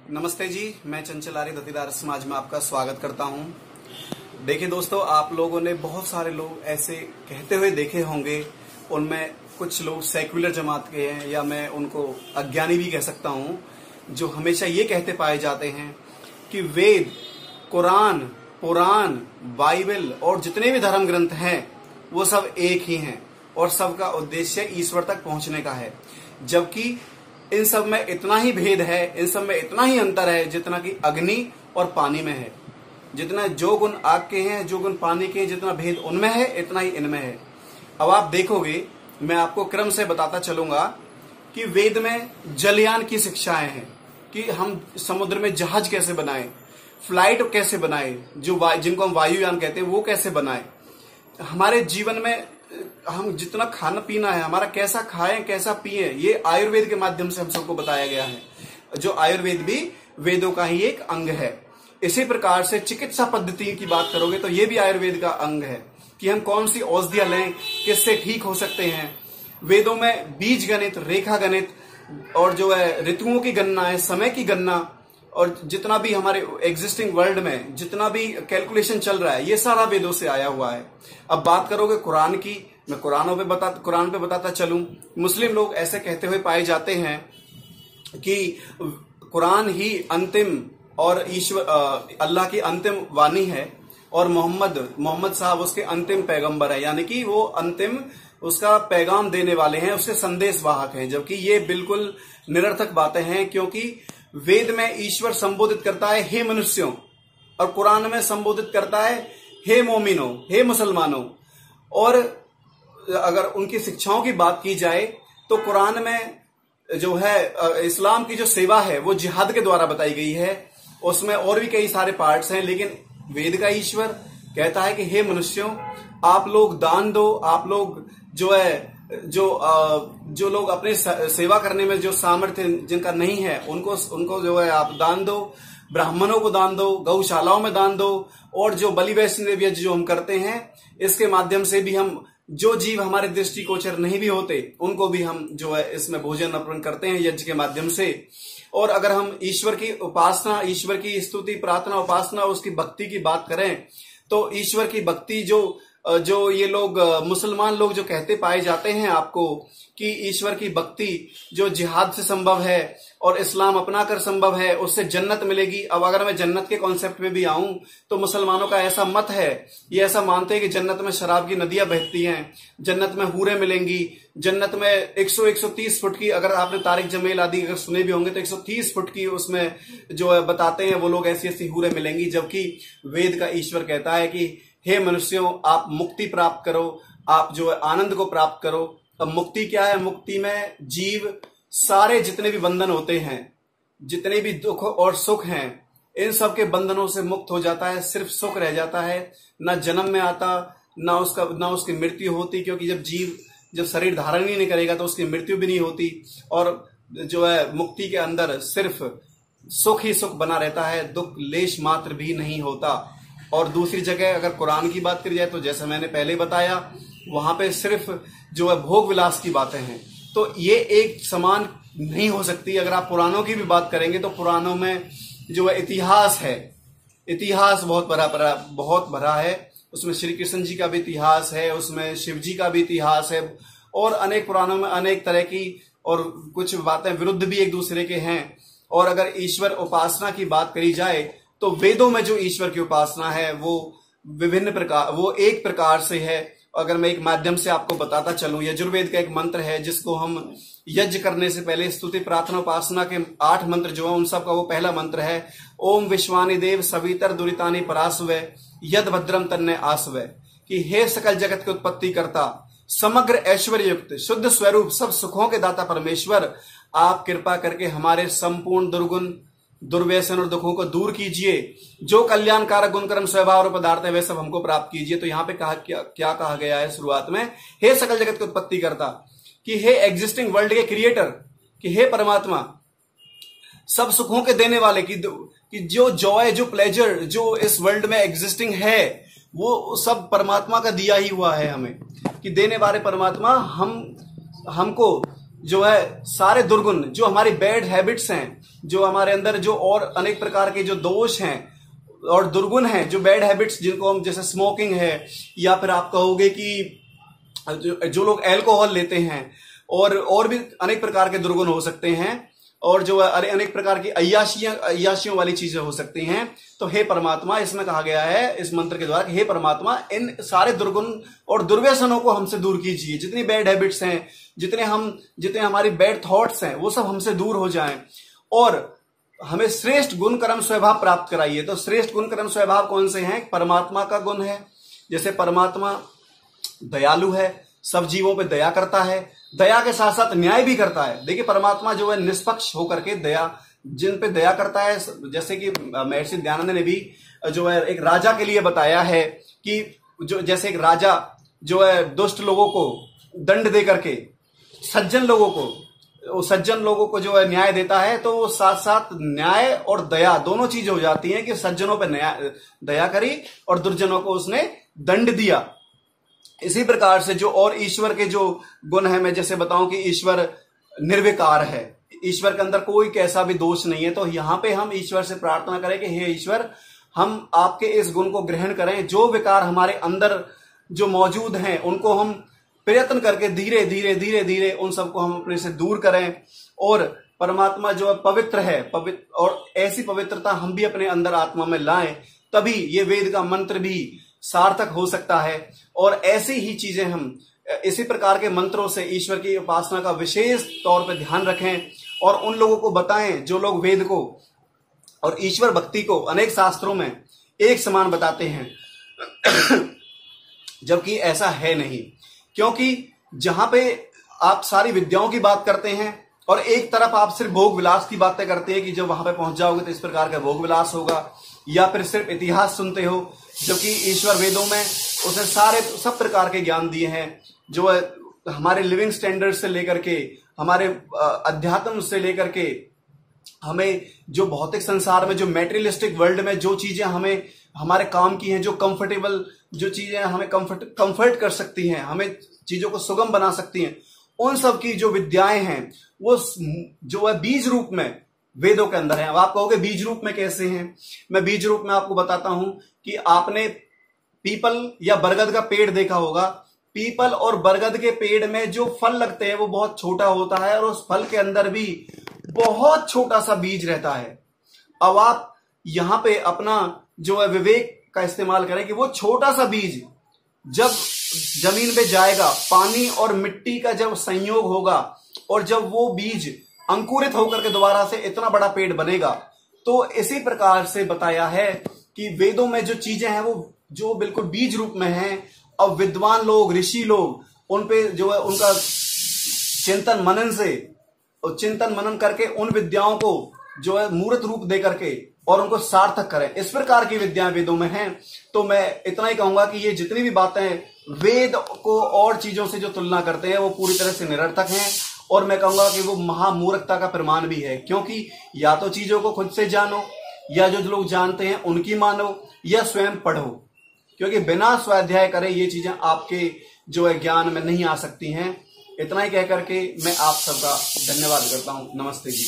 नमस्ते जी, मैं चंचल आर्य दत्तीदार समाज में आपका स्वागत करता हूं। देखिए दोस्तों, आप लोगों ने बहुत सारे लोग ऐसे कहते हुए देखे होंगे, उनमें कुछ लोग सेक्युलर जमात के हैं या मैं उनको अज्ञानी भी कह सकता हूं, जो हमेशा ये कहते पाए जाते हैं कि वेद, कुरान, पुराण, बाइबल और जितने भी धर्म ग्रंथ हैं वो सब एक ही हैं और सबका उद्देश्य ईश्वर तक पहुंचने का है। जबकि इन सब में इतना ही भेद है, इन सब में इतना ही अंतर है जितना कि अग्नि और पानी में है। जितना जो गुण आग के हैं, जो गुण पानी के हैं, जितना भेद उनमें है इतना ही इनमें है। अब आप देखोगे, मैं आपको क्रम से बताता चलूंगा कि वेद में जलयान की शिक्षाएं हैं कि हम समुद्र में जहाज कैसे बनाएं, फ्लाइट कैसे बनाएं, जिनको हम वायुयान कहते हैं वो कैसे बनाएं। हमारे जीवन में हम जितना खाना पीना है, हमारा कैसा खाएं कैसा पिए, ये आयुर्वेद के माध्यम से हम सबको बताया गया है, जो आयुर्वेद भी वेदों का ही एक अंग है। इसी प्रकार से चिकित्सा पद्धति की बात करोगे तो ये भी आयुर्वेद का अंग है कि हम कौन सी औषधियां लें, किससे ठीक हो सकते हैं। वेदों में बीज गणित, रेखा गणित और जो है ऋतुओं की गणना है, समय की गणना और जितना भी हमारे एग्जिस्टिंग वर्ल्ड में जितना भी कैलकुलेशन चल रहा है, ये सारा वेदों से आया हुआ है। अब बात करोगे कुरान की, मैं कुरान पे बताता चलूं। मुस्लिम लोग ऐसे कहते हुए पाए जाते हैं कि कुरान ही अंतिम और ईश्वर अल्लाह की अंतिम वाणी है और मोहम्मद साहब उसके अंतिम पैगंबर है, यानी कि वो अंतिम उसका पैगाम देने वाले हैं, उसके संदेश वाहक हैं। जबकि ये बिल्कुल निरर्थक बातें हैं, क्योंकि वेद में ईश्वर संबोधित करता है हे मनुष्यों और कुरान में संबोधित करता है हे मोमिनो, हे मुसलमानों। और अगर उनकी शिक्षाओं की बात की जाए तो कुरान में जो है इस्लाम की जो सेवा है वो जिहाद के द्वारा बताई गई है। उसमें और भी कई सारे पार्ट्स हैं, लेकिन वेद का ईश्वर कहता है कि हे मनुष्यों, आप लोग दान दो, आप लोग जो है जो लोग अपने सेवा करने में जो सामर्थ्य जिनका नहीं है उनको जो है आप दान दो, ब्राह्मणों को दान दो, गौशालाओं में दान दो। और जो बलि वैष्णव यज्ञ जो हम करते हैं, इसके माध्यम से भी हम जो जीव हमारे दृष्टिगोचर नहीं भी होते उनको भी हम जो है इसमें भोजन अर्पण करते हैं यज्ञ के माध्यम से। और अगर हम ईश्वर की उपासना, ईश्वर की स्तुति, प्रार्थना, उपासना, उसकी भक्ति की बात करें तो ईश्वर की भक्ति जो ये लोग मुसलमान लोग जो कहते पाए जाते हैं आपको कि ईश्वर की भक्ति जो जिहाद से संभव है और इस्लाम अपनाकर संभव है, उससे जन्नत मिलेगी। अब अगर मैं जन्नत के कॉन्सेप्ट में भी आऊं तो मुसलमानों का ऐसा मत है, ये ऐसा मानते हैं कि जन्नत में शराब की नदियां बहती हैं, जन्नत में हूरें मिलेंगी, जन्नत में 130 फुट की, अगर आपने तारिक जमील आदि अगर सुने भी होंगे तो 130 फुट की उसमें जो है बताते हैं वो लोग ऐसी ऐसी हूरें मिलेंगी। जबकि वेद का ईश्वर कहता है कि हे मनुष्यों, आप मुक्ति प्राप्त करो, आप जो है आनंद को प्राप्त करो। अब मुक्ति क्या है? मुक्ति में जीव सारे जितने भी बंधन होते हैं, जितने भी दुख और सुख हैं, इन सब के बंधनों से मुक्त हो जाता है, सिर्फ सुख रह जाता है। ना जन्म में आता, ना उसकी मृत्यु होती, क्योंकि जब शरीर धारण ही नहीं करेगा तो उसकी मृत्यु भी नहीं होती। और जो है मुक्ति के अंदर सिर्फ सुख ही सुख बना रहता है, दुख लेश मात्र भी नहीं होता। और दूसरी जगह अगर कुरान की बात करी जाए तो जैसे मैंने पहले बताया, वहां पे सिर्फ जो है भोग विलास की बातें हैं। तो ये एक समान नहीं हो सकती। अगर आप पुराणों की भी बात करेंगे तो पुराणों में जो है इतिहास है, इतिहास बहुत भरा है। उसमें श्री कृष्ण जी का भी इतिहास है, उसमें शिव जी का भी इतिहास है और अनेक पुराणों में अनेक तरह की और कुछ बातें विरुद्ध भी एक दूसरे के हैं। और अगर ईश्वर उपासना की बात करी जाए तो वेदों में जो ईश्वर की उपासना है वो वो एक प्रकार से है। अगर मैं एक माध्यम से आपको बताता चलूं, यजुर्वेद का एक मंत्र है जिसको हम यज्ञ करने से पहले स्तुति, प्रार्थना, उपासना के 8 मंत्र जो है उन सब का वो पहला मंत्र है, ओम विश्वानि देव सवितर दुरितानि परास्वे यद भद्रम तन्ने आसवे। कि हे सकल जगत के उत्पत्ति करता, समग्र ऐश्वर्य युक्त, शुद्ध स्वरूप, सब सुखों के दाता परमेश्वर, आप कृपा करके हमारे संपूर्ण दुर्गुण, दुर्व्यसन और दुखों को दूर कीजिए। जो कल्याणकारक गुणकर्म स्वभाव और पदार्थ है वे सब हमको प्राप्त कीजिए। तो यहाँ पे क्या कहा गया है शुरुआत में? हे सकल जगत के उत्पत्ति करता, कि हे एग्जिस्टिंग वर्ल्ड के क्रिएटर, कि हे परमात्मा, सब सुखों के देने वाले, कि जो जॉय, जो प्लेजर जो इस वर्ल्ड में एग्जिस्टिंग है वो सब परमात्मा का दिया ही हुआ है हमें। कि देने वाले परमात्मा हमको जो है सारे दुर्गुण, जो हमारी बैड हैबिट्स हैं, जो हमारे अंदर जो और अनेक प्रकार के जो दोष हैं और दुर्गुण हैं, जो बैड हैबिट्स जिनको हम, जैसे स्मोकिंग है, या फिर आप कहोगे कि जो लोग अल्कोहल लेते हैं, और भी अनेक प्रकार के दुर्गुण हो सकते हैं, और जो अनेक प्रकार की अय्याशियों वाली चीजें हो सकती हैं। तो हे परमात्मा, इसमें कहा गया है इस मंत्र के द्वारा, हे परमात्मा, इन सारे दुर्गुण और दुर्व्यसनों को हमसे दूर कीजिए। जितनी बैड हैबिट्स हैं, जितने हमारी बैड थॉट्स हैं, वो सब हमसे दूर हो जाएं, और हमें श्रेष्ठ गुण कर्म स्वभाव प्राप्त कराइए। तो श्रेष्ठ गुण कर्म स्वभाव कौन से हैं? परमात्मा का गुण है, जैसे परमात्मा दयालु है, सब जीवों पे दया करता है, दया के साथ साथ न्याय भी करता है। देखिए परमात्मा जो है निष्पक्ष होकर के जिन पे दया करता है, जैसे कि महर्षि दयानंद ने भी जो है एक राजा के लिए बताया है कि जो जैसे एक राजा जो है दुष्ट लोगों को दंड दे करके सज्जन लोगों को जो है न्याय देता है, तो वो साथ साथ न्याय और दया दोनों चीजें हो जाती हैं कि सज्जनों पे दया करी और दुर्जनों को उसने दंड दिया। इसी प्रकार से जो और ईश्वर के जो गुण है, मैं जैसे बताऊं कि ईश्वर निर्विकार है, ईश्वर के अंदर कोई कैसा भी दोष नहीं है। तो यहां पे हम ईश्वर से प्रार्थना करें कि हे ईश्वर, हम आपके इस गुण को ग्रहण करें, जो विकार हमारे अंदर जो मौजूद हैं उनको हम प्रयत्न करके धीरे धीरे उन सबको हम अपने से दूर करें। और परमात्मा जो पवित्र है, और ऐसी पवित्रता हम भी अपने अंदर आत्मा में लाएं, तभी ये वेद का मंत्र भी सार्थक हो सकता है। और ऐसी ही चीजें हम इसी प्रकार के मंत्रों से ईश्वर की उपासना का विशेष तौर पर ध्यान रखें, और उन लोगों को बताएं जो लोग वेद को और ईश्वर भक्ति को अनेक शास्त्रों में एक समान बताते हैं जबकि ऐसा है नहीं। क्योंकि जहां पे आप सारी विद्याओं की बात करते हैं और एक तरफ आप सिर्फ भोग विलास की बातें करते हैं कि जब वहां पे पहुंच जाओगे तो इस प्रकार का भोग विलास होगा, या फिर सिर्फ इतिहास सुनते हो, जबकि ईश्वर वेदों में उसने सब प्रकार के ज्ञान दिए हैं, जो है हमारे लिविंग स्टैंडर्ड से लेकर के, हमारे अध्यात्म से लेकर के, हमें जो भौतिक संसार में, जो मेटेरियलिस्टिक वर्ल्ड में जो चीजें हमें हमारे काम की हैं, जो कंफर्टेबल जो चीजें हमें कंफर्ट कर सकती हैं, हमें चीजों को सुगम बना सकती हैं, उन सब की जो विद्याएं हैं वो जो है बीज रूप में वेदों के अंदर है। अब आप कहोगे बीज रूप में कैसे हैं? मैं बीज रूप में आपको बताता हूं कि आपने पीपल या बरगद का पेड़ देखा होगा। पीपल और बरगद के पेड़ में जो फल लगते हैं वो बहुत छोटा होता है, और उस फल के अंदर भी बहुत छोटा सा बीज रहता है। अब आप यहां पे अपना जो है विवेक का इस्तेमाल करें कि वो छोटा सा बीज जब जमीन पे जाएगा, पानी और मिट्टी का जब संयोग होगा, और जब वो बीज अंकुरित होकर के दोबारा से इतना बड़ा पेड़ बनेगा। तो इसी प्रकार से बताया है कि वेदों में जो चीजें हैं वो जो बिल्कुल बीज रूप में हैं। अब विद्वान लोग, ऋषि लोग उन पे जो है उनका चिंतन मनन करके उन विद्याओं को जो है मूर्त रूप दे करके और उनको सार्थक करें। इस प्रकार की विद्याएं वेदों में हैं। तो मैं इतना ही कहूंगा कि ये जितनी भी बातें वेद को और चीजों से जो तुलना करते हैं वो पूरी तरह से निरर्थक हैं, और मैं कहूंगा कि वो महामूर्खता का प्रमाण भी है। क्योंकि या तो चीजों को खुद से जानो, या जो लोग जानते हैं उनकी मानो, या स्वयं पढ़ो, क्योंकि बिना स्वाध्याय करे ये चीजें आपके जो है ज्ञान में नहीं आ सकती हैं। इतना ही कह करके मैं आप सबका धन्यवाद करता हूं। नमस्ते जी।